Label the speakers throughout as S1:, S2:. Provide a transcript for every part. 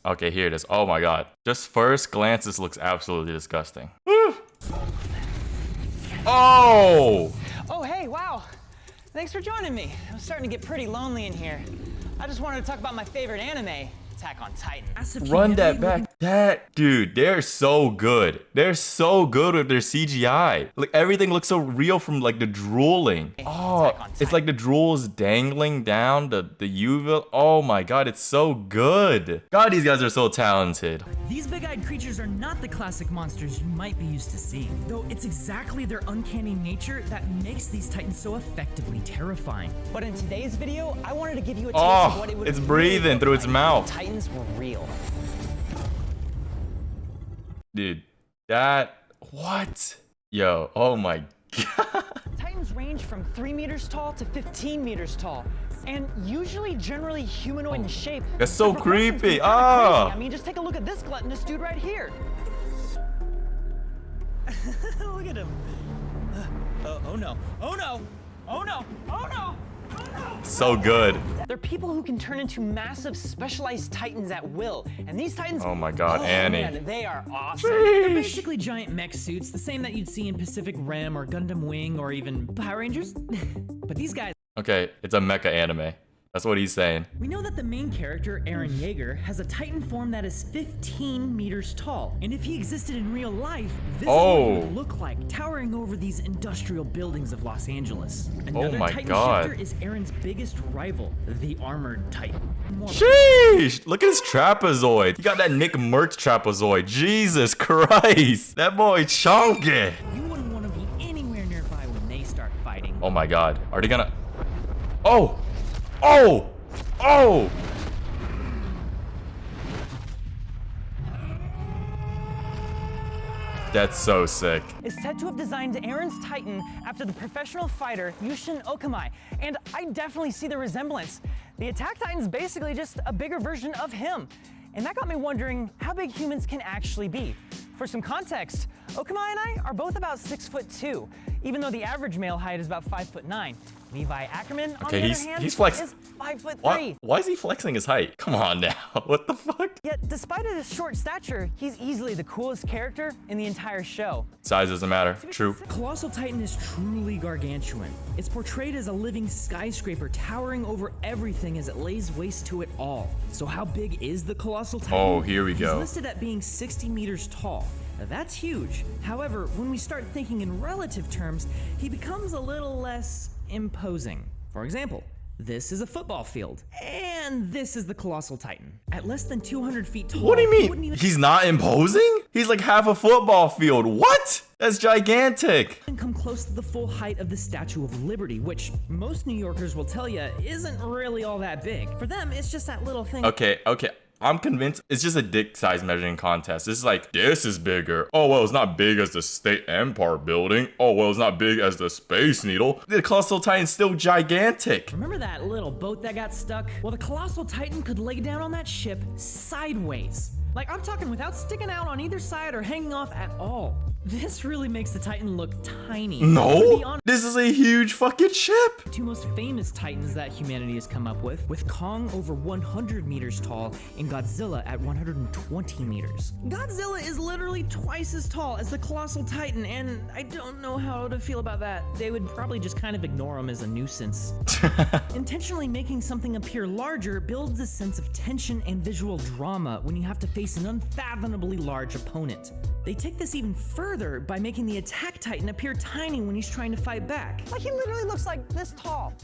S1: Okay, here it is. Oh my god. Just first glance, this looks absolutely disgusting. Woo! Oh!
S2: Oh, hey, wow. Thanks for joining me. I'm starting to get pretty lonely in here. I just wanted to talk about my favorite anime, Attack on Titan.
S1: Run that back. Dude, they're so good. They're so good with their CGI. Like, everything looks so real from, like, the drooling. Oh, it's like the drool is dangling down the Uvil. Oh my god, it's so good. God, these guys are so talented.
S3: These big-eyed creatures are not the classic monsters you might be used to seeing, though it's exactly their uncanny nature that makes these titans so effectively terrifying.
S2: But in today's video, I wanted to give you a taste of what it would
S1: it's
S2: really
S1: breathing
S2: look
S1: through
S2: like
S1: its
S2: if
S1: mouth.
S2: the Titans were real.
S1: Dude, what? Yo, oh my god.
S2: Titans range from 3 meters tall to 15 meters tall, and usually generally humanoid in shape.
S1: That's so
S2: The proportions
S1: creepy.
S2: can be kinda crazy.
S1: Ah.
S2: I mean, just take a look at this gluttonous dude right here.
S3: Look at him. Oh no. Oh no. Oh no. Oh no.
S1: So good.
S2: They're people who can turn into massive specialized titans at will, and these titans.
S1: Oh my god, Annie.
S2: Man, they are awesome.
S3: They're basically giant mech suits, the same that you'd see in Pacific Rim or Gundam Wing or even Power Rangers. But these guys.
S1: Okay, it's a mecha anime. That's what he's saying.
S3: We know that the main character, Eren Yeager, has a titan form that is 15 meters tall. And if he existed in real life, this is what he would look like, towering over these industrial buildings of Los Angeles. Another
S1: my
S3: titan
S1: god.
S3: shifter is Eren's biggest rival, the Armored Titan.
S1: Sheesh! Look at his trapezoid. He got that Nick Merckx trapezoid. Jesus Christ! That boy chunky.
S3: You wouldn't want to be anywhere nearby when they start fighting.
S1: Oh my god. Are they gonna... Oh! Oh! Oh! That's so sick.
S2: Is said to have designed Eren's Titan after the professional fighter Yushin Okamai, and I definitely see the resemblance. The Attack Titan's basically just a bigger version of him, and that got me wondering how big humans can actually be. For some context, Okamai and I are both about 6'2", even though the average male height is about 5'9". Levi Ackerman, on the other hand,
S1: he's flexing.
S2: is 5'3".
S1: Why is he flexing his height? Come on now. What the fuck?
S2: Yet, despite his short stature, he's easily the coolest character in the entire show.
S1: Size doesn't matter. True.
S3: Colossal Titan is truly gargantuan. It's portrayed as a living skyscraper towering over everything as it lays waste to it all. So how big is the Colossal Titan?
S1: Oh, here we go.
S3: He's listed at being 60 meters tall. Now, that's huge. However, when we start thinking in relative terms, he becomes a little less imposing. For example, this is a football field, and this is the Colossal Titan. At less than 200 feet tall,
S1: What do you
S3: he wouldn't
S1: mean?
S3: even
S1: He's not imposing? He's like half a football field. What? That's gigantic.
S3: come close to the full height of the Statue of Liberty, which most New Yorkers will tell you isn't really all that big. For them, it's just that little thing.
S1: Okay. I'm convinced it's just a dick size measuring contest. It's like, this is bigger. Oh, well, it's not big as the State Empire building. Oh, well, it's not big as the Space Needle. The Colossal Titan's still gigantic.
S3: Remember that little boat that got stuck? Well, the Colossal Titan could lay down on that ship sideways. Like, I'm talking without sticking out on either side or hanging off at all. This really makes the Titan look tiny. To be
S1: No,
S3: honest,
S1: this is a huge fucking ship.
S3: two most famous titans that humanity has come up with Kong over 100 meters tall and Godzilla at 120 meters. Godzilla is literally twice as tall as the Colossal Titan, and I don't know how to feel about that. They would probably just kind of ignore him as a nuisance. Intentionally making something appear larger builds a sense of tension and visual drama when you have to face an unfathomably large opponent. They take this even further by making the Attack Titan appear tiny when he's trying to fight back.
S2: Like, he literally looks like this tall.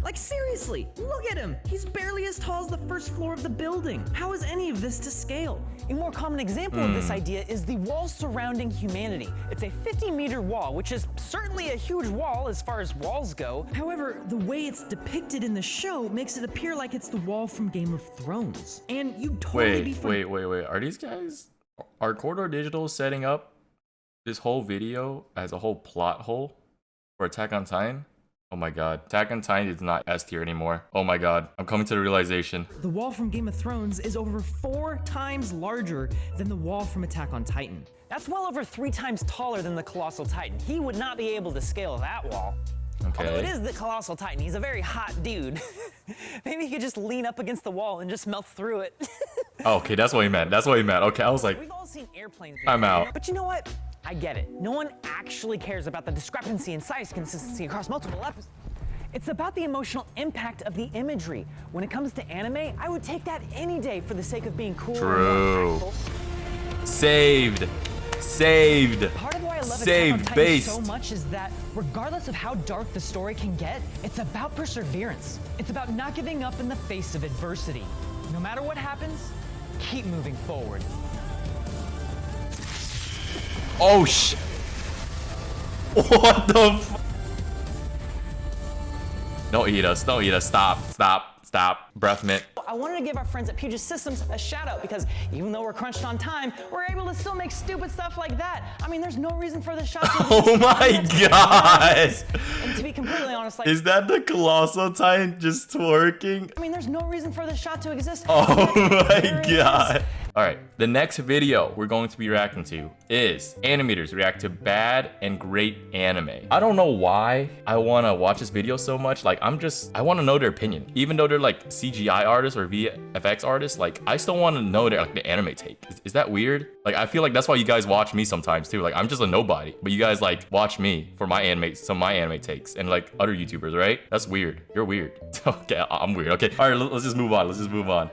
S3: Like, seriously, look at him. He's barely as tall as the first floor of the building. How is any of this to scale?
S2: A more common example of this idea is the wall surrounding humanity. It's a 50-meter wall, which is certainly a huge wall as far as walls go.
S3: However, the way it's depicted in the show makes it appear like it's the wall from Game of Thrones. And you'd totally be
S1: Wait. Are these guys... Are Corridor Digital setting up this whole video as a whole plot hole for Attack on Titan? Oh my god. Attack on Titan is not S tier anymore. Oh my god. I'm coming to the realization.
S3: The wall from Game of Thrones is over 4 times larger than the wall from Attack on Titan.
S2: That's well over 3 times taller than the Colossal Titan. He would not be able to scale that wall. Although it
S1: Okay.
S2: is the Colossal Titan, he's a very hot dude. Maybe he could just lean up against the wall and just melt through it.
S1: Oh, okay, that's what he meant. That's what he meant. Okay, I was like,
S2: We've all seen airplanes.
S1: I'm out.
S2: But you know what? I get it. No one actually cares about the discrepancy in size consistency across multiple episodes. It's about the emotional impact of the imagery. When it comes to anime, I would take that any day for the sake of being cool. and more
S1: True.
S2: impactful.
S1: saved. Saved.
S2: Part of why I love Attack on
S1: Saved
S2: Titan
S1: based.
S2: so much is that regardless of how dark the story can get, it's about perseverance. It's about not giving up in the face of adversity. No matter what happens, keep moving forward.
S1: Oh, what the f- Don't eat us. Don't eat us. Stop. Stop. Stop. Breath mint.
S2: I wanted to give our friends at Puget Systems a shout out because even though we're crunched on time, we're able to still make stupid stuff like that. I mean, there's no reason for the shot to
S1: Oh my god.
S2: And to be completely honest, like,
S1: Is that the Colossal Titan just twerking?
S2: I mean, there's no reason for the shot to exist.
S1: Oh my
S2: There it is.
S1: god. Alright, the next video we're going to be reacting to is animators react to bad and great anime. I don't know why I want to watch this video so much. Like, I want to know their opinion. Even though they're like CGI artists or VFX artists, like, I still want to know their like the anime take. Is that weird? Like, I feel like that's why you guys watch me sometimes too. Like, I'm just a nobody, but you guys like watch me for my anime, some of my anime takes, and like other YouTubers, right? That's weird. You're weird. Okay, I'm weird. Okay, all right, let's just move on. Let's just move on.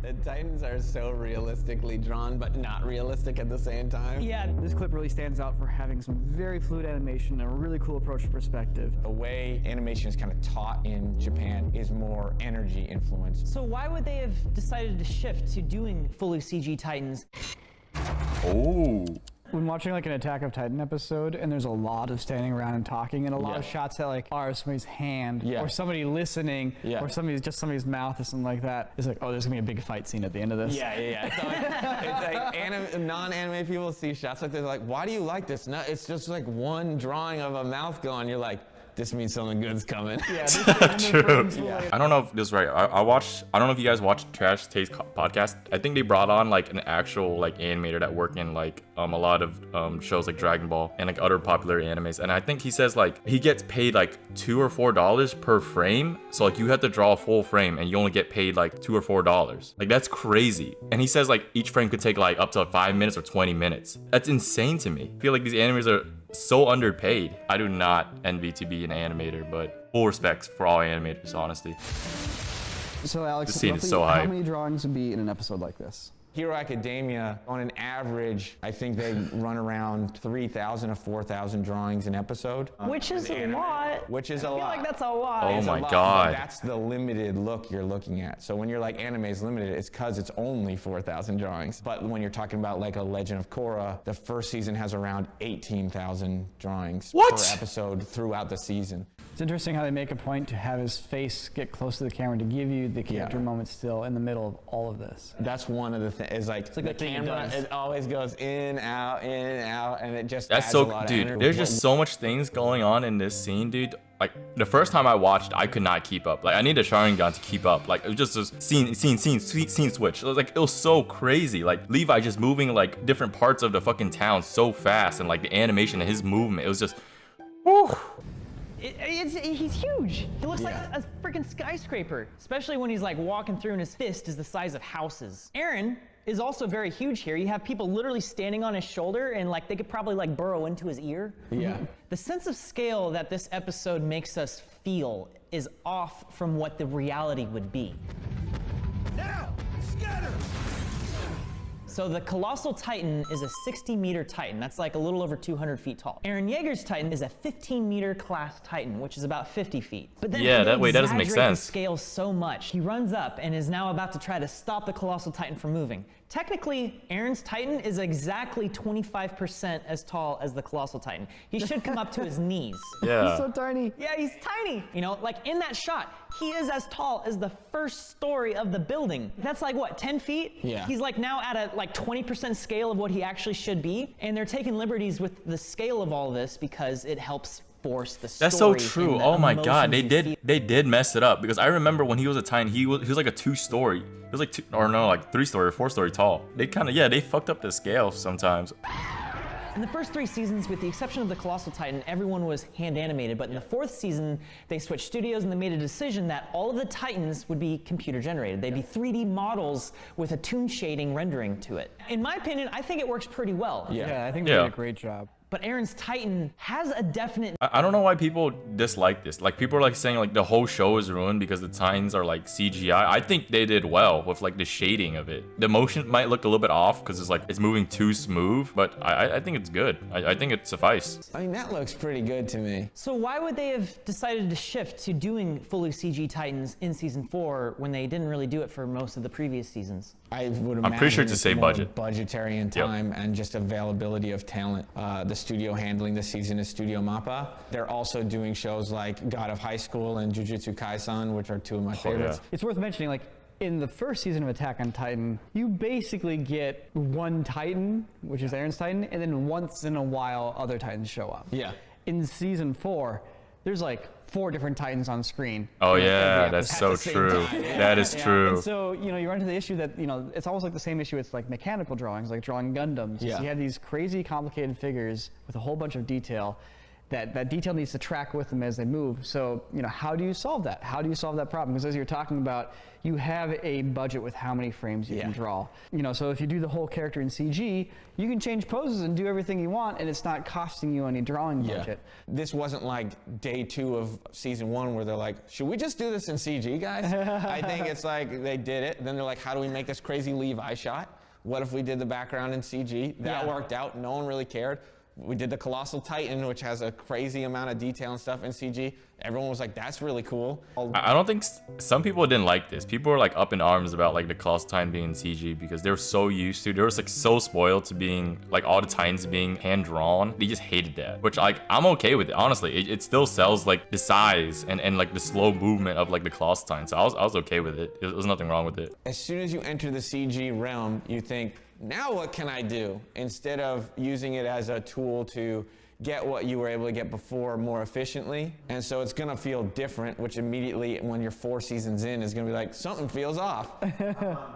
S4: The Titans are so realistically drawn, but not realistic at the same time.
S2: Yeah,
S5: This clip really stands out for having some very fluid animation and a really cool approach to perspective.
S4: The way animation is kind of taught in Japan is more energy influenced.
S2: so why would they have decided to shift to doing fully CG Titans?
S1: Oh.
S5: When watching like an Attack of Titan episode and there's a lot of standing around and talking and a lot of shots that like are somebody's hand or somebody listening or somebody's mouth or something like that, it's like, oh, there's gonna be a big fight scene at the end of this.
S4: Yeah. So it's like non-anime people see shots like this, like, why do you like this? No, it's just like one drawing of a mouth going, you're like, this means something good's coming.
S5: Yeah,
S1: True. I don't know if this is right. I don't know if you guys watch Trash Taste podcast. I think they brought on like an actual like animator that worked in like a lot of shows like Dragon Ball and like other popular animes. And I think he says like he gets paid like $2 or $4 per frame. So like you have to draw a full frame and you only get paid like $2 or $4. Like that's crazy. And he says like each frame could take like up to 5 minutes or 20 minutes. That's insane to me. I feel like these animators are so underpaid. I do not envy to be an animator, but full respect for all animators, honestly.
S6: So Alex,
S1: This scene is
S6: roughly
S1: so
S6: how
S1: hype.
S6: many drawings would be in an episode like this?
S4: Hero Academia, on an average, I think they run around 3,000 to 4,000 drawings an episode.
S2: Which is a lot.
S4: Which is a
S2: I feel
S4: lot.
S2: like that's a lot.
S1: Oh
S4: It's a
S1: my
S4: lot,
S1: God.
S4: but that's the limited look you're looking at. So when you're like anime is limited, it's because it's only 4,000 drawings. But when you're talking about like a Legend of Korra, the first season has around 18,000 drawings
S1: What?
S4: per episode throughout the season.
S5: It's interesting how they make a point to have his face get close to the camera to give you the character moment still in the middle of all of this.
S4: That's one of the things. Is like,
S5: like
S4: the
S5: the thing it
S4: camera,
S5: does.
S4: it always goes in, out, and it just
S1: That's
S4: adds
S1: so,
S4: a lot of
S1: dude.
S4: energy.
S1: There's just so much things going on in this scene, dude. Like the first time I watched, I could not keep up. Like I need a Sharingan to keep up. Like it was just a scene switch. It was like it was so crazy. Like Levi just moving like different parts of the fucking town so fast, and like the animation and his movement, it was just, whew.
S2: He's huge. He looks like a freaking skyscraper, especially when he's like walking through and his fist is the size of houses. Aaron is also very huge here. You have people literally standing on his shoulder and like they could probably like burrow into his ear.
S4: Yeah.
S2: The sense of scale that this episode makes us feel is off from what the reality would be.
S7: Now, scatter!
S2: So the Colossal Titan is a 60-meter Titan. That's like a little over 200 feet tall. Eren Yeager's Titan is a 15-meter class Titan, which is about 50 feet. But then
S1: Yeah,
S2: they
S1: that doesn't make
S2: exaggerate
S1: sense.
S2: the scale so much. He runs up and is now about to try to stop the Colossal Titan from moving. Technically, Eren's Titan is exactly 25% as tall as the Colossal Titan. He should come up to his knees.
S1: Yeah.
S6: So tiny.
S2: Yeah, he's tiny. You know, like in that shot, he is as tall as the first story of the building. That's like what, 10 feet?
S4: Yeah.
S2: He's like now at a like 20% scale of what he actually should be. And they're taking liberties with the scale of all this because it helps force the story.
S1: That's so
S2: and
S1: true.
S2: the
S1: Oh my god,
S2: emotions you feel.
S1: they did mess it up because I remember when he was a Titan, he was like a 2-story. He was like 3-story or 4-story tall. They kind of they fucked up the scale sometimes.
S2: In the first 3 seasons, with the exception of the Colossal Titan, everyone was hand animated, but in the 4th season, they switched studios and they made a decision that all of the Titans would be computer generated. They'd be 3D models with a toon shading rendering to it. In my opinion, I think it works pretty well.
S5: Yeah, I think they did a great job.
S2: But Aaron's Titan has a definite...
S1: I don't know why people dislike this. Like, people are like saying like the whole show is ruined because the Titans are like CGI. I think they did well with like the shading of it. The motion might look a little bit off because it's moving too smooth, but I think it's good. I think it suffices.
S4: I mean, that looks pretty good to me.
S2: So why would they have decided to shift to doing fully CG Titans in season 4 when they didn't really do it for most of the previous seasons?
S4: I would imagine
S1: I'm pretty sure to
S4: it's
S1: save
S4: more
S1: budget.
S4: budgetary and time and just availability of talent. The studio handling this season is Studio Mappa. They're also doing shows like God of High School and Jujutsu Kaisen, which are 2 of my favorites.
S1: Yeah.
S5: It's worth mentioning, like, in the first season of Attack on Titan, you basically get one Titan, which is Aaron's Titan, and then once in a while, other Titans show up.
S4: Yeah.
S5: In season 4, there's like 4 different Titans on screen.
S1: Oh
S5: every
S1: yeah, that's
S5: episode.
S1: so
S5: At the same
S1: true.
S5: time.
S1: That is true.
S5: And so, you run into the issue that, it's almost like the same issue with like mechanical drawings, like drawing Gundams.
S4: Yeah.
S5: So you have these crazy complicated figures with a whole bunch of detail. That detail needs to track with them as they move. So, how do you solve that? How do you solve that problem? Because as you're talking about, you have a budget with how many frames you can draw. So if you do the whole character in CG, you can change poses and do everything you want, and it's not costing you any drawing budget.
S4: This wasn't like day 2 of season 1 where they're like, should we just do this in CG, guys? I think it's like they did it. Then they're like, how do we make this crazy Levi shot? What if we did the background in CG? That worked out. No one really cared. We did the Colossal Titan, which has a crazy amount of detail and stuff in CG. Everyone was like, that's really cool.
S1: I don't think some people didn't like this. People were like up in arms about like the Colossal Titan being in CG because they were so used to, they were like so spoiled to being like all the Titans being hand drawn. They just hated that, which like I'm okay with it. Honestly, it still sells like the size and like the slow movement of like the Colossal Titan. So I was okay with it. There's nothing wrong with it.
S4: As soon as you enter the CG realm, you think, now what can I do? Instead of using it as a tool to get what you were able to get before more efficiently. And so it's gonna feel different, which immediately when you're 4 seasons in is gonna be like, something feels off.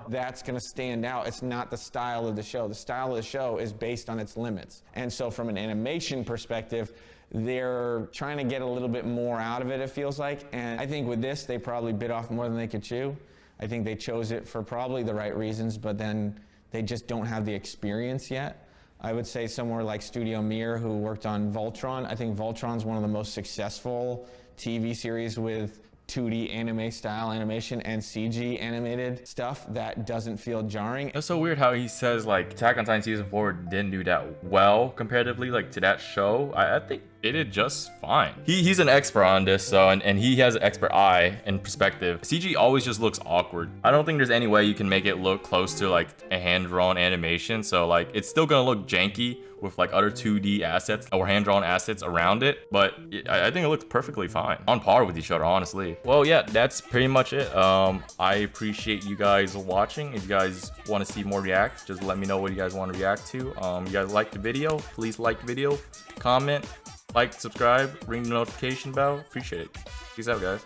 S4: That's gonna stand out. It's not the style of the show. The style of the show is based on its limits. And so from an animation perspective, they're trying to get a little bit more out of it, it feels like. And I think with this, they probably bit off more than they could chew. I think they chose it for probably the right reasons, but then they just don't have the experience yet. I would say somewhere like Studio Mir, who worked on Voltron. I think Voltron's one of the most successful TV series with 2D anime style animation and CG animated stuff that doesn't feel jarring.
S1: It's so weird how he says like Attack on Titan season 4 didn't do that well comparatively like to that show. I think it did just fine. He's an expert on this, so and he has an expert eye and perspective. CG always just looks awkward. I don't think there's any way you can make it look close to like a hand-drawn animation, so like it's still gonna look janky with like other 2D assets or hand-drawn assets around it, but I think it looks perfectly fine, on par with each other, honestly. Well, yeah, that's pretty much it. I appreciate you guys watching. If you guys want to see more reacts, just let me know what you guys want to react to. You guys like the video, please like the video, comment, like, subscribe, ring the notification bell. Appreciate it. Peace out, guys.